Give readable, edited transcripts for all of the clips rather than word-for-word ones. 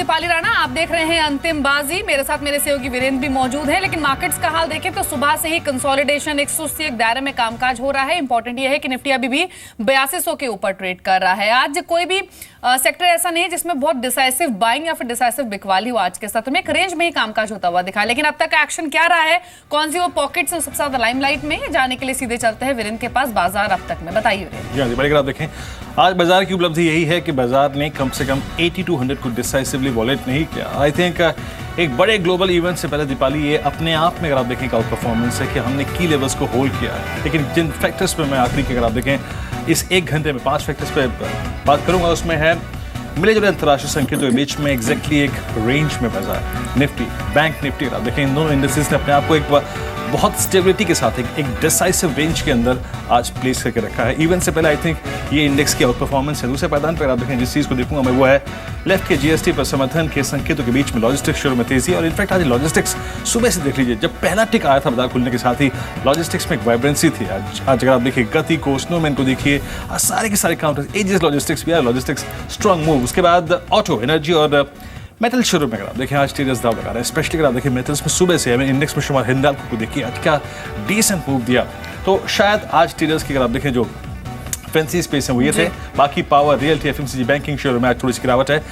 दीपाली राणा, आप देख रहे हैं अंतिम बाजी। मेरे साथ मेरे सहयोगी वीरेंद्र भी मौजूद हैं। लेकिन मार्केट्स का हाल देखें तो सुबह से ही कंसोलिडेशन 180 एक दायरे में कामकाज हो रहा है। इंपॉर्टेंट यह है कि निफ्टी अभी भी 8200 के ऊपर ट्रेड कर रहा है। आज कोई भी सेक्टर ऐसा नहीं है जिसमें बहुत डिसाइसिव बाइंग या फिर डिसाइसिव बिकवाली हो। आज के सत्र में एक रेंज में ही कामकाज होता हुआ दिखा। लेकिन अब तक एक्शन क्या रहा है, कौन सी वो पॉकेट्स है सबसे ज्यादा लाइमलाइट में, जाने के लिए सीधे चलते हैं वीरेंद्र के पास। बाजार अब तक में बताइए वीरेंद्र। आप देखें आज बाजार की उपलब्धि यही है कि बाजार ने कम से कम 8200 को डिसाइसिवली वॉलेट नहीं किया। आई थिंक एक बड़े ग्लोबल इवेंट से पहले दीपाली ये अपने आप में अगर आप देखें आउट परफॉर्मेंस है कि हमने की लेवल्स को होल्ड किया है। लेकिन जिन फैक्टर्स पे मैं आखिरी के अगर आप देखें इस एक घंटे में 5 फैक्टर्स पे बात करूंगा, उसमें है मिले जुले अंतर्राष्ट्रीय संकेतों के बीच में एग्जैक्टली एक रेंज में बाजार निफ्टी, बैंक निफ्टी अगर आप देखें इन दोनों इंडस्ट्रीज ने अपने आप को एक बहुत स्टेबिलिटी के साथ एक डिसाइसिव रेंज के अंदर आज प्लेस करके रखा है। इवेंट से पहले आई थिंक ये इंडेक्स की आउट परफॉर्मेंस है। दूसरे पैदान पर आप देखें जिस चीज़ को देखूंगा मैं वो है लेफ्ट के जीएसटी पर समर्थन के संकेतों के बीच में लॉजिस्टिक्स शुरू में तेजी। और इनफैक्ट आज लॉजिस्टिक्स सुबह से देख लीजिए, जब पहला टिक आया था बाजार खुलने के साथ ही लॉजिस्टिक्स में एक वाइब्रेंसी थी। आज अगर आप देखिए गति को, स्नोमैन को देखिए, सारे के सारे काउंटर्स, एजिस लॉजिस्टिक्स भी है, लॉजिस्टिक्स स्ट्रॉन्ग मूव। उसके बाद ऑटो, एनर्जी और मेटल शुरू में अगर आप देखें आज ट्रेडर्स दाव लगा रहे हैं। स्पेशली अगर आप देखें मेटल्स में सुबह से हमें इंडेक्स में शुमार हिंडाल्को को देखिए आज क्या डिसेंट मूव दिया। तो शायद आज ट्रेडर्स की अगर आप देखें जो फैंसी स्पेस है वो ये थे। बाकी power, realty, FMCG, banking share में आज थोड़ी सी गिरावट है।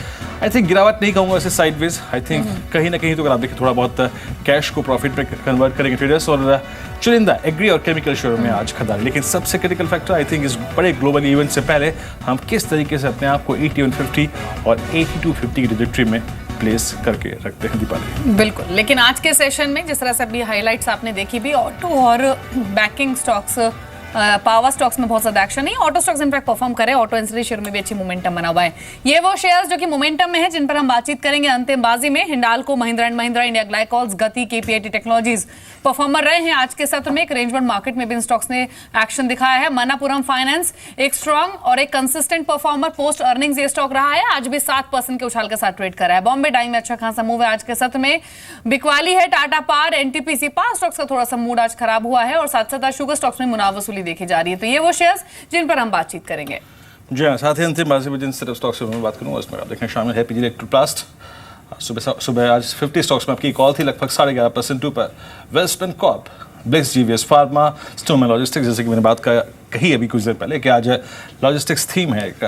आई थिंक गिरावट नहीं कहूँगा वैसे साइडवेज। आई थिंक कहीं ना कहीं तो अगर आप देखें थोड़ा बहुत कैश को प्रॉफिट पे कन्वर्ट करेंगे ट्रेडर्स। और चुनिंदा एग्री और केमिकल शेयर में आज खरीदारी। लेकिन सबसे क्रिटिकल फैक्टर आई थिंक इस बड़े ग्लोबल इवेंट से पहले हम किस तरीके से अपने आप को 8150 और 8250 की ट्रैजेक्टरी में प्लेस करके रखते हैं दीपाली। बिल्कुल, लेकिन आज के सेशन में जिस तरह से अभी हाइलाइट्स आपने देखी भी, ऑटो और बैंकिंग स्टॉक्स, पावर स्टॉक्स में बहुत ज्यादा एक्शन नहीं। ऑटो स्टॉक्स इनफैक्ट परफॉर्म करे, ऑटो एंसिलरी शेयर में भी अच्छी मोमेंटम बना हुआ है। ये वो शेयर्स जो कि मोमेंटम में है जिन पर हम बातचीत करेंगे अंतिम बाजी में। Hindalco, Mahindra and Mahindra, India glycols, गति, केपीआईटी टेक्नोलॉजीज परफॉर्मर रहे हैं आज के सत्र में। एक रेंज बाउंड मार्केट में भी इन स्टॉक्स ने एक्शन दिखाया है। मनापुरम फाइनेंस एक स्ट्रॉन्ग और एक कंसिस्टेंट परफॉर्मर पोस्ट अर्निंग्स ये स्टॉक रहा है। आज भी 7% के उछाल के साथ ट्रेड कर रहा है। बॉम्बे डाइंग में अच्छा खासा मूव है आज के सत्र में। बिकवाली है Tata power, NTPC, power stocks का थोड़ा सा मूड आज खराब हुआ है। और साथ साथ शुगर स्टॉक्स में मुनाफा वसूली देखी जा रही है। तो ये वो शेयर्स जिन पर हम बातचीत करेंगे। जी हाँ, साथ ही अंतिम बाजी में जिन स्टॉक्स से मैं बात करूँगा उसमें आप देखें शामिल है पीजी इलेक्ट्रोप्लास्ट। सुबह आज 50 स्टॉक्स में आपकी कॉल थी लगभग 11.5% ऊपर। वेल्सपन कॉर्प, ब्लिक्स, जीवीएस फार्मा, स्टोमन लॉजिस्टिक्स, जैसे कि मैंने बात कही अभी कुछ देर पहले कि आज लॉजिस्टिक्स थीम है। एक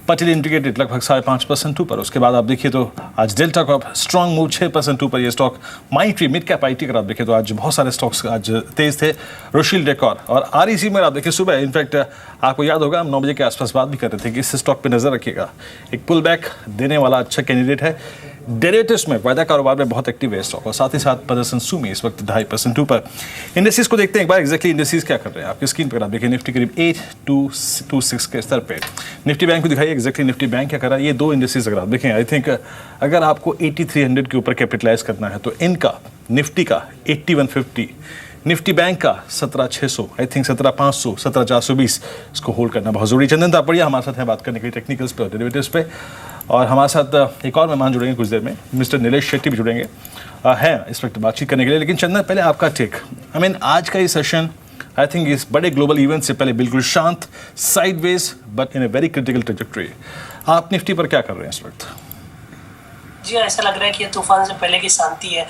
पटेल इंटीग्रेटेड लगभग 5.5% ऊपर। उसके बाद आप देखिए तो आज डेल्टा कॉर्प स्ट्रॉन्ग मूव 6% ऊपर ये स्टॉक। माइंट्री, मिड कैप आईटी अगर आप देखें तो आज बहुत सारे स्टॉक्स आज तेज थे। रोशिल डेकोर और आरईसी में आप देखिए सुबह इनफैक्ट आपको याद होगा हम 9 बजे के आसपास बात भी कर रहे थे कि इस स्टॉक पे नजर रखिएगा, एक पुल बैक देने वाला अच्छा कैंडिडेट है। डेरिवेटिव्स में वायदा कारोबार में बहुत एक्टिव है स्टॉक। और साथ ही साथ मदरसन सुमी इस वक्त 2.5% ऊपर। इंडस्ट्रीज को देखते हैं एक बार एग्जैक्टली इंडस्ट्रीज क्या कर रहे हैं आपकी स्क्रीन पर आप देखिए। निफ्टी करीब 8226 के स्तर पे। निफ्टी बैंक को दिखाइए एग्जैक्टली निफ्टी बैंक क्या कर रहा है। ये दो इंडस्ट्रीज अगर आप देखें आई थिंक अगर आपको 8300 के ऊपर कैपिटलाइज करना है तो इनका निफ्टी का 8150, निफ्टी बैंक का 17600, आई थिंक 17500, 17420 इसको होल्ड करना बहुत जरूरी। चंदन तापड़िया हमारे साथ है बात करने के लिए टेक्निकल्स पे और डेरिवेटिव्स पे। और हमारे साथ एक और मेहमान जुड़ेंगे कुछ देर में, मिस्टर नीलेश शेट्टी भी जुड़ेंगे हैं इस वक्त बातचीत करने के लिए। लेकिन चंदन पहले आपका टेक, आई मीन आज का ये सेशन आई थिंक इस बड़े ग्लोबल इवेंट से पहले बिल्कुल शांत, sideways but in a very critical trajectory. आप निफ्टी पर क्या कर रहे हैं इस वक्त? जी ऐसा लग रहा है कि ये तूफान से पहले की शांति है।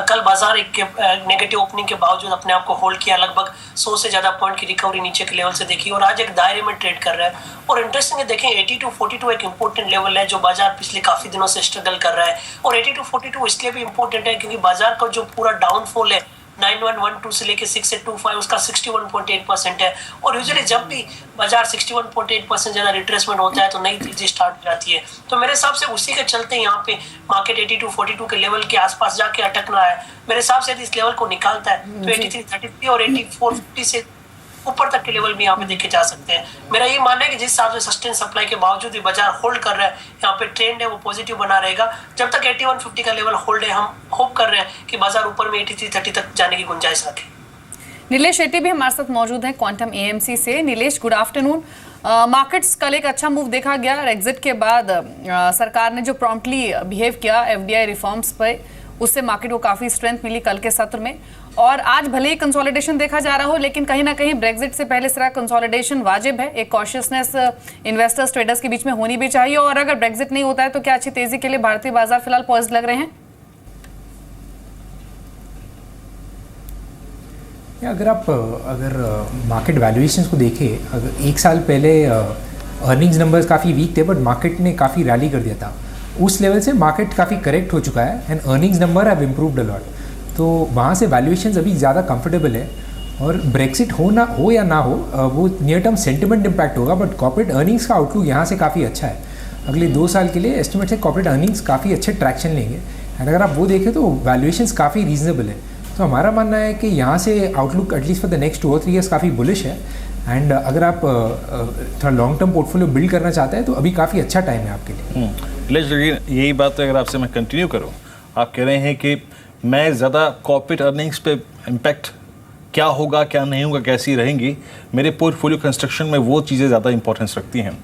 कल बाजार एक नेगेटिव ओपनिंग के बावजूद अपने आप को होल्ड किया, लगभग 100 से ज्यादा पॉइंट की रिकवरी नीचे के लेवल से देखी और आज एक दायरे में ट्रेड कर रहा है। और इंटरेस्टिंग है देखें 8242 एक इंपॉर्टेंट लेवल है जो बाजार पिछले काफी दिनों से स्ट्रगल कर रहा है। और 8242 इसलिए भी इंपॉर्टेंट है क्योंकि बाजार का जो पूरा डाउनफॉल है 9112 से लेके 6825 उसका 61.8% है। और यूजुअली जब भी बाजार 61.8% ज्यादा रिट्रेसमेंट होता है तो नई तेजी स्टार्ट हो जाती है। तो मेरे हिसाब से उसी के चलते यहाँ पे मार्केट 8242 के लेवल के आसपास जाके अटकना है। मेरे हिसाब से यदि इस लेवल को निकालता है तो 8333 और 8450 से ऊपर तक के लेवल भी यहाँ पे देखे जा सकते हैं। मेरा ये मानना है कि जिस हिसाब से सस्टेन सप्लाई के बावजूद भी बाजार होल्ड कर रहा है, यहाँ पे ट्रेंड है वो पॉजिटिव बना रहेगा। जब तक 8150 का लेवल होल्ड है हम होप कर रहे हैं कि बाजार ऊपर में 8330 तक जाने की गुंजाइश रखे। नीलेश शेट्टी भी हमारे साथ मौजूद हैं क्वांटम एएमसी से। Nilesh, good afternoon. मार्केट्स कल एक अच्छा मूव देखा गया और एग्जिट के बाद सरकार ने जो प्रॉम्प्टली बिहेव किया एफडीआई रिफॉर्म्स पे, उससे मार्केट को काफी स्ट्रेंथ मिली कल के सत्र में। और आज भले ही कंसोलिडेशन देखा जा रहा हो, लेकिन कहीं ना कहीं ब्रेक्जिट से पहले इस तरह कंसोलिडेशन वाजिब है। एक कॉशियसनेस इन्वेस्टर्स ट्रेडर्स के बीच में होनी भी चाहिए। और अगर ब्रेक्जिट नहीं होता है तो क्या अच्छी तेजी के लिए भारतीय बाजार फिलहाल पॉइज्ड लग रहे हैं? अगर मार्केट वैल्यूएशंस को देखें, अगर एक साल पहले अर्निंग्स नंबर्स काफ़ी वीक थे, बट मार्केट ने काफ़ी रैली कर दिया था। उस लेवल से मार्केट काफ़ी करेक्ट हो चुका है and earnings number have improved a lot. तो वहाँ से वैल्यूएशंस अभी ज़्यादा कंफर्टेबल है। और ब्रेक्सिट हो या ना हो, वो नियर टर्म सेंटिमेंट इम्पैक्ट होगा, बट कॉर्पोरेट अर्निंग्स का आउटलुक यहाँ से काफ़ी अच्छा है। अगले 2 साल के लिए एस्टिमेट है कॉर्पोरेट अर्निंग्स काफ़ी अच्छे ट्रैक्शन लेंगे एंड अगर आप वो देखें तो वैल्यूएशंस काफ़ी रीजनेबल है। तो हमारा मानना है कि यहाँ से outlook at least for the next 2 और 3 ईयर्स काफ़ी बुलिश है। एंड अगर आप थोड़ा लॉन्ग टर्म पोर्टफोलियो बिल्ड करना चाहते हैं तो अभी काफ़ी अच्छा टाइम है आपके लिए। लेकिन यही बात अगर आपसे मैं कंटिन्यू करूँ, आप कह रहे हैं कि मैं ज़्यादा कॉर्पोरेट अर्निंग्स पे इम्पैक्ट क्या होगा क्या नहीं होगा कैसी रहेंगी, मेरे पोर्टफोलियो कंस्ट्रक्शन में वो चीज़ें ज़्यादा इंपॉर्टेंस रखती हैं।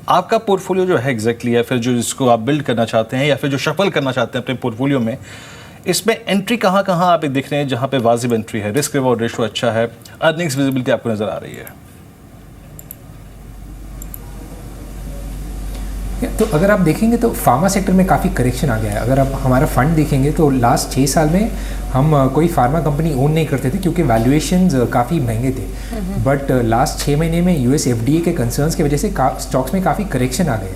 आपका पोर्टफोलियो जो है एग्जैक्टली, या फिर जो जिसको आप बिल्ड करना चाहते हैं या फिर जो शफल करना चाहते हैं अपने पोर्टफोलियो में, इसमें एंट्री कहाँ कहाँ आप देख रहे हैं जहाँ पे वाजिब एंट्री है, रिस्क रिवॉर्ड रेशो अच्छा है, अर्निंग्स विजिबिलिटी आपको नज़र आ रही है? तो अगर आप देखेंगे तो फार्मा सेक्टर में काफ़ी करेक्शन आ गया है। अगर आप हमारा फंड देखेंगे तो लास्ट 6 साल में हम कोई फार्मा कंपनी ओन नहीं करते थे क्योंकि वैल्यूएशंस काफ़ी महंगे थे। बट लास्ट 6 महीने में यूएस एफडीए के कंसर्न्स की वजह से स्टॉक्स में काफ़ी करेक्शन आ गए।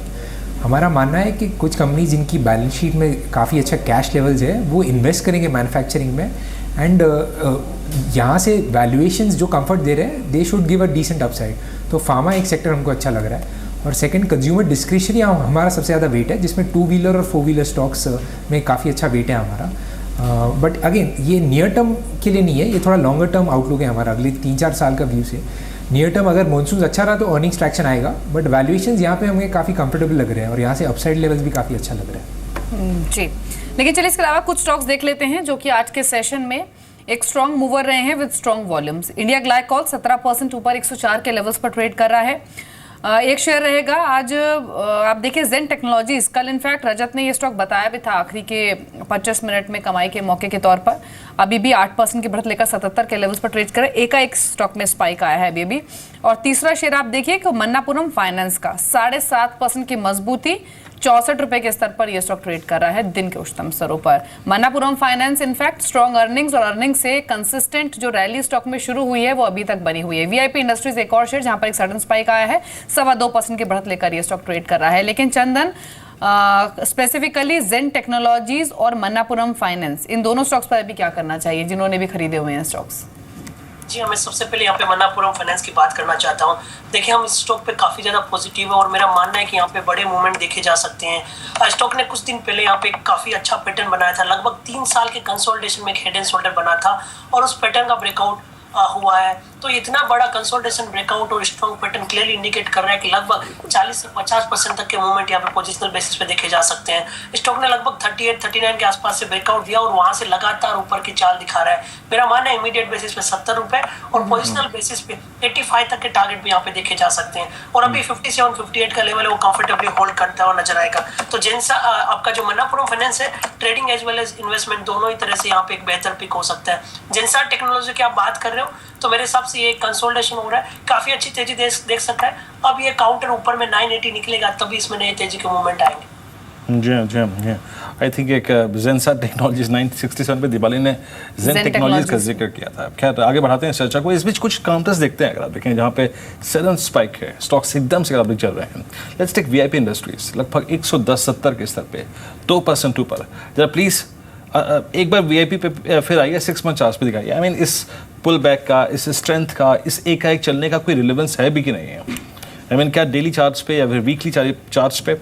हमारा मानना है कि कुछ कंपनी जिनकी बैलेंस शीट में काफ़ी अच्छा कैश लेवल्स है वो इन्वेस्ट करेंगे मैन्युफैक्चरिंग में एंड यहाँ से वैल्यूएशंस जो कंफर्ट दे रहे हैं they should give a decent upside. तो फार्मा एक सेक्टर हमको अच्छा लग रहा है। और सेकंड, कंज्यूमर डिस्क्रिशनरी हमारा सबसे ज़्यादा वेट है, जिसमें 2 व्हीलर और 4 व्हीलर स्टॉक्स में काफ़ी अच्छा वेट है हमारा। बट अगेन ये नियर टर्म के लिए नहीं है, ये थोड़ा लॉन्गर टर्म आउटलुक है हमारा अगले 3-4 साल का व्यू से। नियर टर्म अगर मॉनसून अच्छा रहा तो अर्निंग्स ट्रैक्शन आएगा, बट वैल्यूएशंस यहाँ पे हमें काफ़ी कंफर्टेबल लग रहे हैं और यहाँ से अपसाइड लेवल्स भी काफ़ी अच्छा लग रहा है। जी, लेकिन चलिए इसके अलावा कुछ स्टॉक्स देख लेते हैं जो कि आज के सेशन में एक स्ट्रॉन्ग मूवर रहे हैं with strong volumes. India glycol 17% ऊपर 104 के लेवल्स पर ट्रेड कर रहा है। एक शेयर रहेगा आज। आप देखिए जेन टेक्नोलॉजीज, कल इनफैक्ट रजत ने ये स्टॉक बताया भी था आखिरी के 25 मिनट में कमाई के मौके के तौर पर। अभी भी 8% की बढ़त लेकर 77 के लेवल्स पर ट्रेड करे। एक स्टॉक में स्पाइक आया है अभी। और तीसरा शेयर आप देखिए कि मन्नापुरम फाइनेंस का 7.5% की मजबूती 64 रुपए के स्तर पर यह स्टॉक ट्रेड कर रहा है दिन के उच्चतम स्तरों पर। Manappuram finance in fact strong earnings और अर्निंग से कंसिस्टेंट जो रैली स्टॉक में शुरू हुई है वो अभी तक बनी हुई है। वीआईपी इंडस्ट्रीज एक और शेयर जहां पर एक सडन स्पाइक आया है, 2.25% की बढ़त लेकर यह स्टॉक ट्रेड कर रहा है। लेकिन चंदन, स्पेसिफिकली जेन टेक्नोलॉजीज और मन्नापुरम फाइनेंस, इन दोनों स्टॉक्स पर अभी क्या करना चाहिए जिन्होंने भी खरीदे हुए हैं स्टॉक्स? जी हाँ, मैं सबसे पहले यहाँ पे मन्नापुरम फाइनेंस की बात करना चाहता हूँ। देखिए, हम इस स्टॉक पे काफ़ी ज़्यादा पॉजिटिव है और मेरा मानना है कि यहाँ पे बड़े मूवमेंट देखे जा सकते हैं। स्टॉक ने कुछ दिन पहले यहाँ पे काफ़ी अच्छा पैटर्न बनाया था, लगभग 3 साल के कंसोलिडेशन में एक हेड एंड शोल्डर बना था और उस पैटर्न का ब्रेकआउट हुआ है। तो इतना बड़ा कंसोलिडेशन ब्रेकआउट और स्ट्रॉन्ग पैटर्न क्लियरली इंडिकेट कर रहा है कि लगभग 40 से 50% तक के मूवमेंट यहाँ पे पोजिशनल बेसिस पे देखे जा सकते हैं। स्टॉक ने लगभग 38-39 के आसपास से ब्रेकआउट दिया और वहां से लगातार ऊपर की चाल दिखा रहा है। मेरा मानना है इमीडिएट बेसिस पे 70 रुपए और पोजिशनल बेसिस पे 85 तक के टारगेट भी यहाँ पे देखे जा सकते हैं। और अभी 57-58 का लेवल है, वो कंफर्टेबली होल्ड करता हुआ नजर आएगा। तो जैसा आपका जो मन्नापुरम फाइनेंस है, trading as well as investment दोनों ही तरह से यहाँ पे एक बेहतर पिक हो सकता है। जैसा टेक्नोलॉजी की आप बात कर रहे हो तो मेरे हिसाब से ये कंसोलिडेशन हो रहा है, काफी अच्छी तेजी देख सकता है। अब ये काउंटर ऊपर में 980 निकलेगा तभी इसमें नई तेजी के मूवमेंट आएंगे। जी आई थिंक एक जेनसा टेक्नोलॉजीज 967 पे दिवाली ने जेन टेक्नोलॉजीज का जिक्र किया था। खैर आगे बढ़ाते हैं चर्चा को। इस बीच कुछ काउंटर्स देखते हैं, अगर आप देखें जहाँ पे सडन स्पाइक है, स्टॉक्स एकदम से अगर चल रहे हैं। लेट्स टेक वीआईपी इंडस्ट्रीज, लगभग 110-70 के स्तर पे 2% ऊपर। जरा प्लीज़ एक बार वीआईपी पे फिर आइए, 6 मंथ चार्ट्स पे दिखाइए। आई मीन इस पुल बैक का, इस स्ट्रेंथ का, इस एकाएक चलने का कोई रिलेवेंस है भी कि नहीं है? आई मीन क्या डेली चार्ट्स पे या फिर वीकली चार्ट्स पे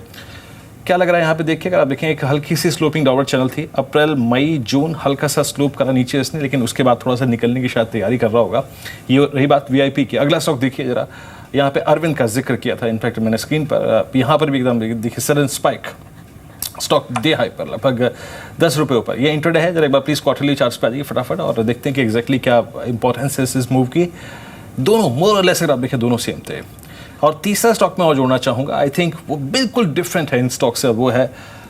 क्या लग रहा है? यहाँ पे देखिए, अगर आप देखें एक हल्की सी स्लोपिंग डाउनवर्ड चैनल थी, अप्रैल मई जून हल्का सा स्लोप करा नीचे इसने, लेकिन उसके बाद थोड़ा सा निकलने की शायद तैयारी कर रहा होगा। ये रही बात वीआईपी की। अगला स्टॉक देखिए जरा, यहाँ पे अरविंद का जिक्र किया था इनफैक्ट मैंने स्क्रीन पर। यहाँ पर भी एकदम देखिए sudden spike, stock day high पर लगभग 10 रुपये ऊपर। ये इंट्राडे है, जरा एक बार प्लीज़ क्वार्टरली चार्ट्स पे आ जाइए फटाफट और देखते हैं कि एग्जैक्टली क्या इंपॉर्टेंस है इस मूव की। दोनों मोर और लेस अगर आप देखें दोनों सेम थे। और तीसरा स्टॉक मैं और जोड़ना चाहूँगा, आई थिंक वो बिल्कुल डिफरेंट है इन स्टॉक से, वो है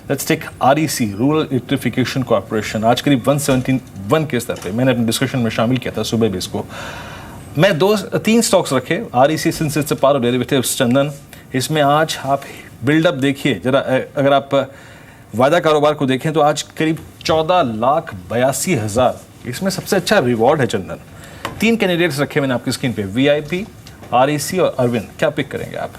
let's take REC, rural electrification corporation, आज करीब 171 के स्तर पे, मैंने अपने डिस्कशन में शामिल किया था सुबह भी इसको। मैं 2-3 स्टॉक्स रखे REC since it's a part of derivatives. Chandan, इसमें आज आप बिल्डअप देखिए जरा, अगर आप वायदा कारोबार को देखें तो आज करीब 14,82,000, इसमें सबसे अच्छा रिवॉर्ड है चंदन। 3 कैंडिडेट्स रखे मैंने आपकी स्क्रीन पे, VIP, REC और अरविंद, क्या पिक करेंगे आप?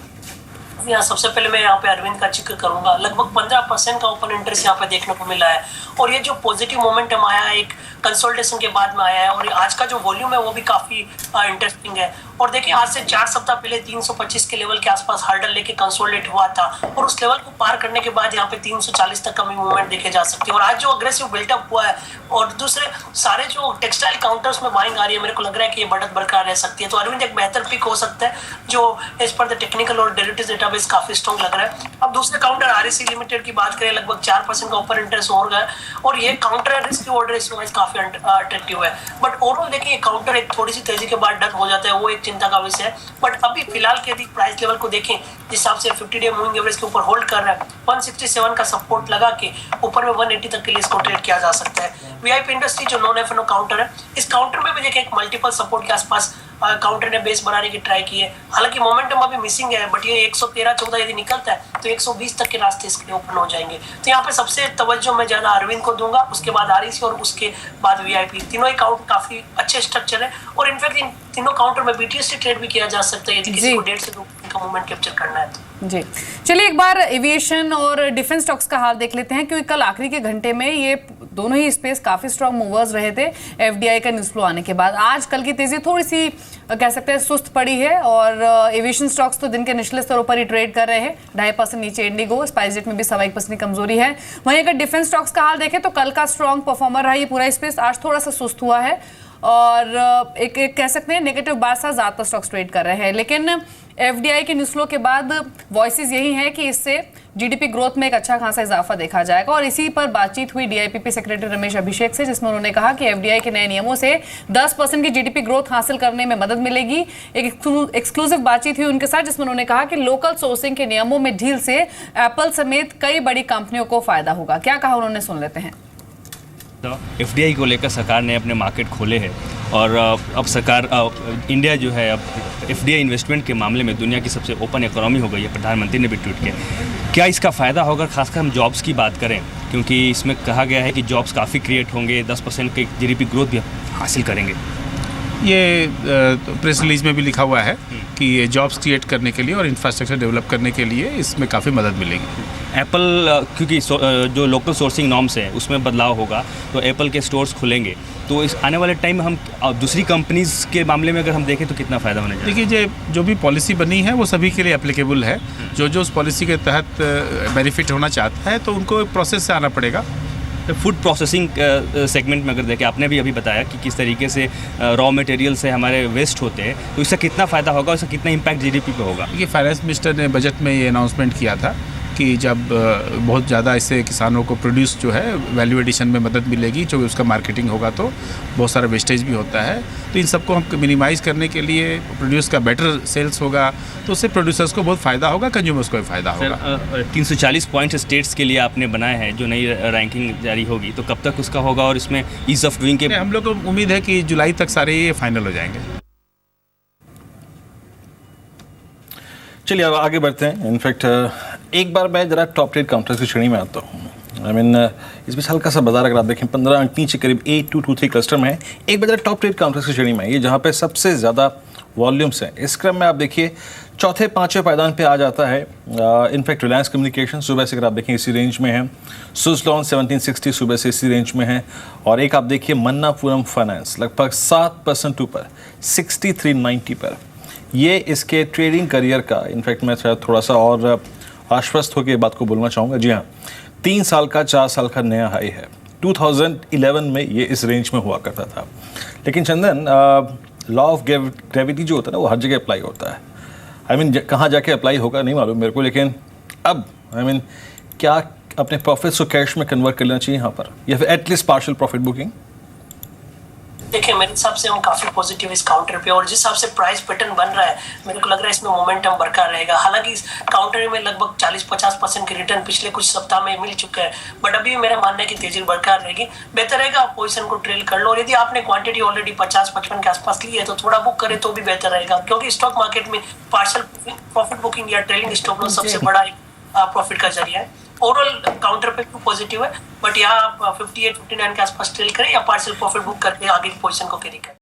यहाँ सबसे पहले मैं यहाँ पे अरविंद का जिक्र करूंगा। लगभग 15% का ओपन इंटरेस्ट यहाँ पे देखने को मिला है और ये जो पॉजिटिव मोमेंटम आया है एक कंसोलिडेशन के बाद में आया है और आज का जो वॉल्यूम है वो भी काफी इंटरेस्टिंग है। और देखिए आज से 4 सप्ताह पहले 325 के लेवल के आसपास हर्डल लेके कंसोलिडेट हुआ था और उस लेवल को पार करने के बाद यहाँ पे 340 तक कमी मूवमेंट देखे जा सकती है। और आज जो अग्रेसिव बिल्टअप हुआ है और दूसरे सारे जो टेक्सटाइल काउंटर्स में बाइंग आ रही है, मेरे को लग रहा है कि ये बढ़त बरकरार रह सकती है। तो अरविंद एक बेहतर पिक हो सकता है जो एज पर द टेक्निकल और डेरिवेटिव्स डेटाबेस काफी स्ट्रॉन्ग लग रहा है। अब दूसरे काउंटर REC लिमिटेड की बात करें, लगभग 4% का ओपन इंटरेस्ट हो गया और ये counter risk reward ratio wise काफी अट्रैक्टिव है। बट ओवरऑल देखिए ये काउंटर एक थोड़ी सी तेजी के बाद डन हो जाता है, वो एक चिंता का विषय है। बट अभी फिलहाल के यदि प्राइस लेवल को देखें जिस हिसाब से 50 डे मूविंग एवरेज के ऊपर होल्ड कर रहा है, 167 का सपोर्ट लगा के ऊपर में 180 तक के लिए इसको ट्रेड किया जा सकता है। VIP इंडस्ट्री जो नॉन FNO काउंटर है, इस काउंटर में भी देखिए एक मल्टीपल सपोर्ट के आसपास काउंटर ने बेस बनाने की ट्राई की है। हालांकि मोमेंटम अभी मिसिंग है, बट ये 113-14 यदि निकलता है तो 120 तक के रास्ते इसके लिए ओपन हो जाएंगे। तो यहाँ पे सबसे तवज्जो मैं ज्यादा अरविंद को दूंगा, उसके बाद REC और उसके बाद VIP। तीनों ही काउंट काफी अच्छे स्ट्रक्चर है और इनफैक्ट इन तीनों काउंटर में BTS ट्रेड भी किया जा सकता है यदि किसी को 1.5 से 2 का मूवमेंट कैप्चर करना है तो। जी चलिए एक बार एविएशन और डिफेंस स्टॉक्स का हाल देख लेते हैं, क्योंकि कल आखिरी के घंटे में ये दोनों ही स्पेस काफी स्ट्रांग मूवर्स रहे थे FDI का न्यूज फ्लो आने के बाद। आज कल की तेजी थोड़ी सी कह सकते हैं सुस्त पड़ी है और एविएशन स्टॉक्स तो दिन के निचले स्तरों पर ही ट्रेड कर रहे हैं, 2.5% नीचे इंडिगो, स्पाइसजेट में भी 1.25% की कमजोरी है। वहीं अगर डिफेंस स्टॉक्स का हाल देखें तो कल का स्ट्रांग परफॉर्मर रहा ये पूरा स्पेस, आज थोड़ा सा सुस्त हुआ है और एक कह सकते हैं नेगेटिव बार सा ज्यादा स्टॉक्स ट्रेड कर रहे हैं। लेकिन FDI के न्यूज फ्लो के बाद वॉइसेस यही है कि इससे GDP ग्रोथ में एक अच्छा खासा इजाफा देखा जाएगा और इसी पर बातचीत हुई DIPP सेक्रेटरी रमेश अभिषेक से, जिसमें उन्होंने कहा कि FDI के नए नियमों से 10% की GDP ग्रोथ हासिल करने में मदद मिलेगी। एक एक्सक्लूसिव बातचीत हुई उनके साथ जिसमें उन्होंने कहा कि लोकल सोर्सिंग के नियमों में ढील से एप्पल समेत कई बड़ी कंपनियों को फायदा होगा। क्या कहा उन्होंने, सुन लेते हैं। FDI को लेकर सरकार ने अपने मार्केट खोले हैं और अब सरकार इंडिया जो है अब FDI इन्वेस्टमेंट के मामले में दुनिया की सबसे ओपन इकोनॉमी हो गई है, प्रधानमंत्री ने भी ट्वीट किया। क्या इसका फ़ायदा होगा, खासकर हम जॉब्स की बात करें, क्योंकि इसमें कहा गया है कि जॉब्स काफ़ी क्रिएट होंगे, 10% के GDP ग्रोथ भी हासिल करेंगे। ये प्रेस रिलीज में भी लिखा हुआ है कि ये जॉब्स क्रिएट करने के लिए और इंफ्रास्ट्रक्चर डेवलप करने के लिए इसमें काफ़ी मदद मिलेगी। एप्पल क्योंकि जो लोकल सोर्सिंग नॉर्म्स हैं उसमें बदलाव होगा तो एप्पल के स्टोर्स खुलेंगे, तो इस आने वाले टाइम में हम दूसरी कंपनीज के मामले में अगर हम देखें तो कितना फ़ायदा होने जाएगा? देखिए जो भी पॉलिसी बनी है वो सभी के लिए एप्लीकेबल है। जो उस पॉलिसी के तहत बेनिफिट होना चाहता है तो उनको एक प्रोसेस से आना पड़ेगा। फूड प्रोसेसिंग सेगमेंट में अगर देखें, आपने भी अभी बताया कि किस तरीके से रॉ मटेरियल से हमारे वेस्ट होते हैं, तो इससे कितना फ़ायदा होगा, इससे कितना इम्पैक्ट GDP पे होगा? देखिए फाइनेंस मिनिस्टर ने बजट में ये अनाउंसमेंट किया था कि जब बहुत ज़्यादा इससे किसानों को प्रोड्यूस जो है वैल्यू एडिशन में मदद मिलेगी, जो उसका मार्केटिंग होगा तो बहुत सारा वेस्टेज भी होता है, तो इन सबको हम मिनिमाइज़ करने के लिए प्रोड्यूस का बेटर सेल्स होगा तो उससे प्रोड्यूसर्स को बहुत फ़ायदा होगा, कंज्यूमर्स को भी फ़ायदा होगा। 340 पॉइंट स्टेट्स के लिए आपने बनाए हैं, जो नई रैंकिंग जारी होगी तो कब तक उसका होगा और इसमें ईज़ ऑफ डूइंग के हम लोग को उम्मीद है कि जुलाई तक सारे ये फाइनल हो जाएंगे। चलिए अब आगे बढ़ते हैं। इनफैक्ट एक बार मैं जरा टॉप ट्रेड काउंटर्स की श्रेणी में आता हूँ। इस बीच हल्का सा बाजार अगर आप देखें 15 अंक नीचे करीब 8223 क्लस्टर में है। एक बार जरा टॉप ट्रेड काउंटर्स की श्रेणी में ये जहाँ पे सबसे ज़्यादा वॉल्यूम्स हैं, इस क्रम में आप देखिए चौथे पाँचवें पायदान पे आ जाता है। इनफैक्ट रिलायंस कम्युनिकेशन सुबह से अगर आप देखें इसी रेंज में है, सुज़लॉन 1760 सुबह से इसी रेंज में है और एक आप देखिए मन्नापुरम फाइनेंस लगभग 7% ऊपर 6390 पर। ये इसके ट्रेडिंग करियर का, इनफैक्ट मैं थोड़ा सा और आश्वस्त होकर बात को बोलना चाहूँगा। जी हाँ, 3 साल का 4 साल का नया हाई है। 2011 में ये इस रेंज में हुआ करता था। लेकिन चंदन, लॉ ऑफ ग्रेविटी जो होता है ना वो हर जगह अप्लाई होता है। कहाँ जाके अप्लाई होगा नहीं मालूम मेरे को, लेकिन अब क्या अपने प्रॉफिट्स को कैश में कन्वर्ट करना चाहिए यहाँ पर, या फिर एटलीस्ट पार्शियल प्रॉफिट बुकिंग? देखिए मेरे हिसाब से हम काफी पॉजिटिव इस काउंटर पे, और जिस हिसाब से प्राइस पैटर्न बन रहा है मेरे को लग रहा है इसमें मोमेंटम बरकरार रहेगा। हालांकि इस काउंटर में लगभग 40-50% के रिटर्न पिछले कुछ सप्ताह में मिल चुका है, बट अभी भी मेरा मानना है कि तेजी बरकरार रहेगी। बेहतर रहेगा आप पोजीशन को ट्रेल कर लो, और यदि आपने क्वांटिटी ऑलरेडी 50-55 के आसपास ली है तो थोड़ा बुक करे तो भी बेहतर रहेगा, क्योंकि स्टॉक मार्केट में पार्शियल प्रॉफिट बुकिंग या ट्रेलिंग स्टॉप लॉस सबसे बड़ा प्रॉफिट का जरिया है। ओवरऑल काउंटर पे पॉजिटिव है, बट यहाँ आप 58-59 के आसपास ट्रेल करें या पार्शियल प्रॉफिट बुक करके आगे की पोजीशन को कैरी करें।